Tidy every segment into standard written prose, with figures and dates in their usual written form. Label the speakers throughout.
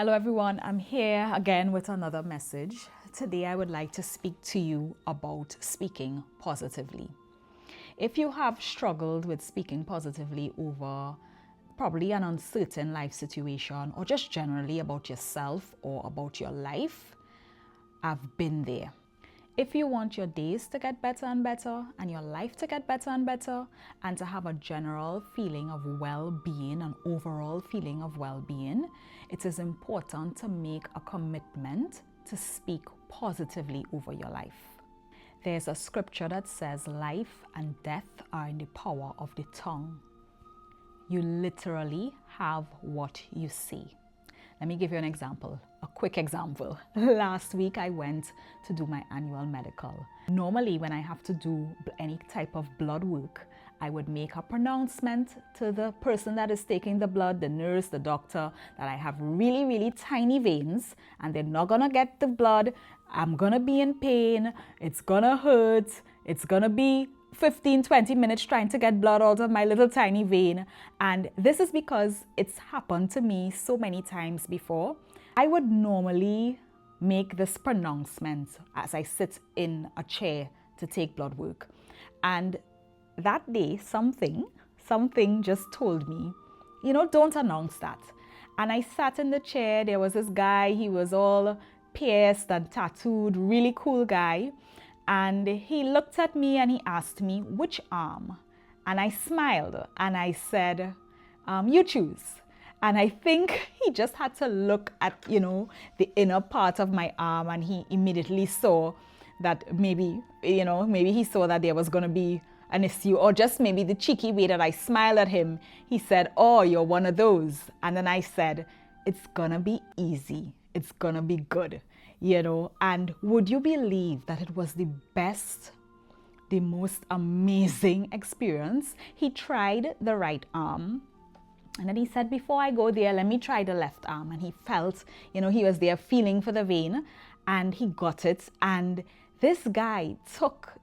Speaker 1: Hello everyone, I'm here again with another message. Today I would like to speak to you about speaking positively. If you have struggled with speaking positively over probably an uncertain life situation or just generally about yourself or about your life, I've been there. If you want your days to get better and better and your life to get better and better and to have a general feeling of well-being, an overall feeling of well-being, it is important to make a commitment to speak positively over your life. There's a scripture that says life and death are in the power of the tongue. You literally have what you say. Let me give you an example, a quick example. Last week I went to do my annual medical. Normally when I have to do any type of blood work, I would make a pronouncement to the person that is taking the blood, the nurse, the doctor, that I have really, really tiny veins and they're not gonna get the blood. I'm gonna be in pain, it's gonna hurt, it's gonna be 15-20 minutes trying to get blood out of my little tiny vein. And this is because it's happened to me so many times before. I would normally make this pronouncement as I sit in a chair to take blood work. And that day, something just told me, don't announce that. And I sat in the chair. There was this guy, he was all pierced and tattooed, really cool guy. And he looked at me and he asked me, which arm? And I smiled and I said, you choose. And I think he just had to look at, the inner part of my arm and he immediately saw that maybe he saw that there was going to be an issue, or just maybe the cheeky way that I smiled at him. He said, oh, you're one of those. And then I said, it's going to be easy. It's going to be good. And would you believe that it was the best, the most amazing experience? He tried the right arm. And then he said, before I go there, let me try the left arm. And he felt, he was there feeling for the vein and he got it. And this guy took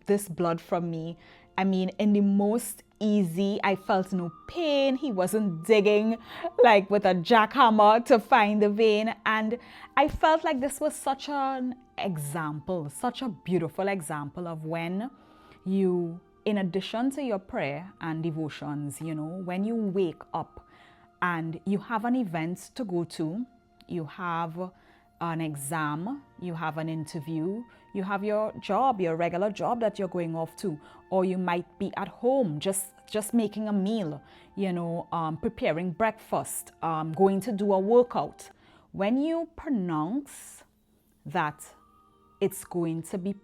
Speaker 1: this blood from me. I mean, in the most easy, I felt no pain. He wasn't digging like with a jackhammer to find the vein. And I felt like this was such an example, such a beautiful example of when you, in addition to your prayer and devotions, when you wake up and you have an event to go to, you have an exam, you have an interview, you have your job, your regular job that you're going off to, or you might be at home just making a meal, preparing breakfast, going to do a workout. When you pronounce that it's going to be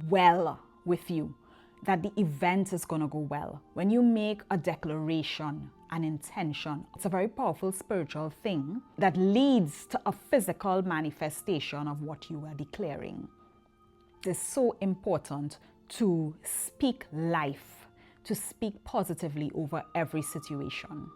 Speaker 1: well with you, that the event is going to go well, when you make a declaration, an intention, it's a very powerful spiritual thing that leads to a physical manifestation of what you are declaring. It's so important to speak life, to speak positively over every situation.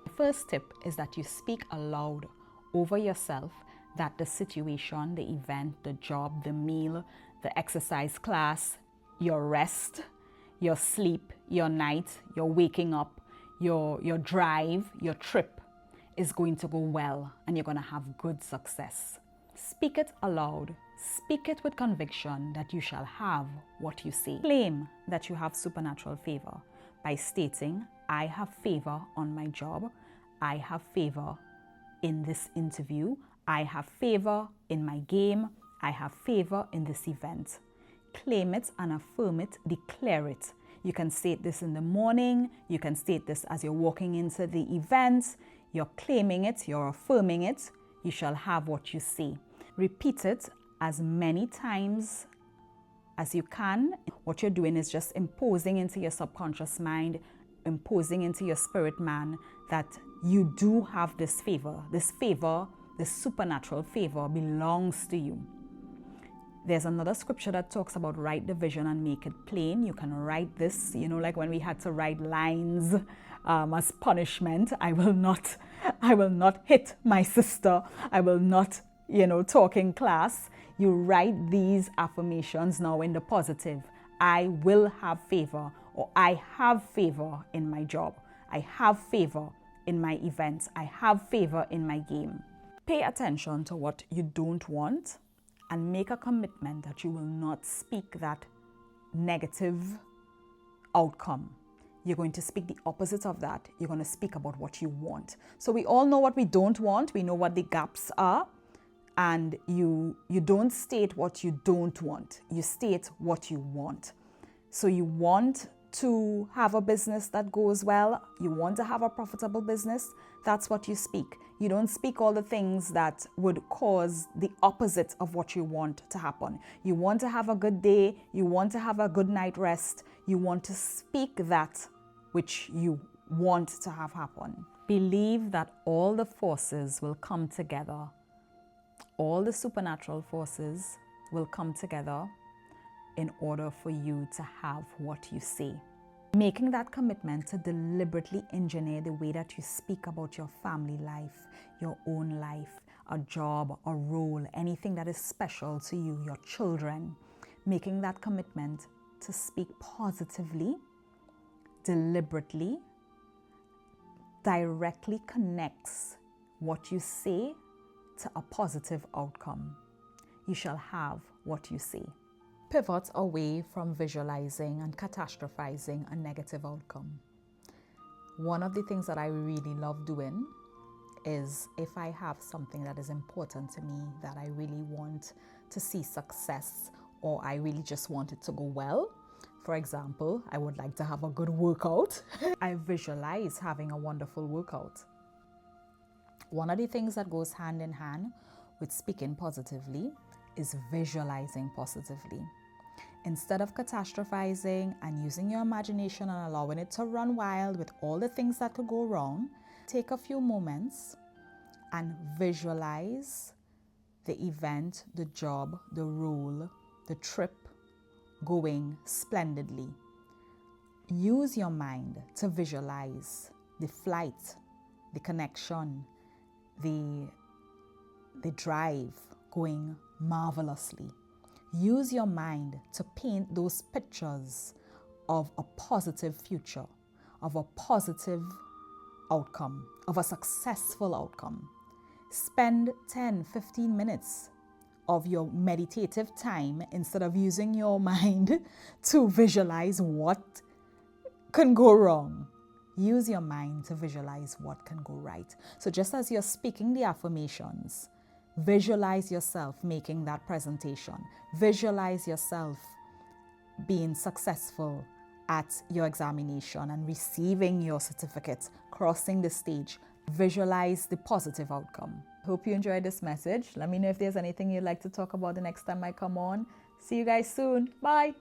Speaker 1: The first tip is that you speak aloud over yourself that the situation, the event, the job, the meal, the exercise class, your rest, your sleep, your night, your waking up, your drive, your trip is going to go well and you're going to have good success. Speak it aloud. Speak it with conviction that you shall have what you say. Claim that you have supernatural favor by stating, I have favor on my job. I have favor in this interview. I have favor in my game. I have favor in this event. Claim it and affirm it, declare it. You can state this in the morning. You can state this as you're walking into the event. You're claiming it, you're affirming it. You shall have what you say. Repeat it as many times as you can. What you're doing is just imposing into your subconscious mind, imposing into your spirit man that you do have this favor. This favor, this supernatural favor belongs to you. There's another scripture that talks about write the vision and make it plain. You can write this, like when we had to write lines as punishment. I will not hit my sister. I will not, talk in class. You write these affirmations now in the positive. I will have favor, or I have favor in my job. I have favor in my events. I have favor in my game. Pay attention to what you don't want and make a commitment that you will not speak that negative outcome. You're going to speak the opposite of that. You're going to speak about what you want. So we all know what we don't want. We know what the gaps are. And you don't state what you don't want. You state what you want. So you want to have a business that goes well. You want to have a profitable business. That's what you speak. You don't speak all the things that would cause the opposite of what you want to happen. You want to have a good day. You want to have a good night rest. You want to speak that which you want to have happen. Believe that all the forces will come together. All the supernatural forces will come together in order for you to have what you say. Making that commitment to deliberately engineer the way that you speak about your family life, your own life, a job, a role, anything that is special to you, your children. Making that commitment to speak positively, deliberately, directly connects what you say to a positive outcome. You shall have what you say. Pivot away from visualizing and catastrophizing a negative outcome. One of the things that I really love doing is if I have something that is important to me that I really want to see success, or I really just want it to go well. For example, I would like to have a good workout. I visualize having a wonderful workout. One of the things that goes hand in hand with speaking positively is visualizing positively. Instead of catastrophizing and using your imagination and allowing it to run wild with all the things that could go wrong, take a few moments and visualize the event, the job, the role, the trip going splendidly. Use your mind to visualize the flight, the connection, the drive going marvelously. Use your mind to paint those pictures of a positive future, of a positive outcome, of a successful outcome. Spend 10-15 minutes of your meditative time instead of using your mind to visualize what can go wrong. Use your mind to visualize what can go right. So just as you're speaking the affirmations, visualize yourself making that presentation. Visualize yourself being successful at your examination and receiving your certificate, crossing the stage. Visualize the positive outcome. Hope you enjoyed this message. Let me know if there's anything you'd like to talk about the next time I come on. See you guys soon. Bye.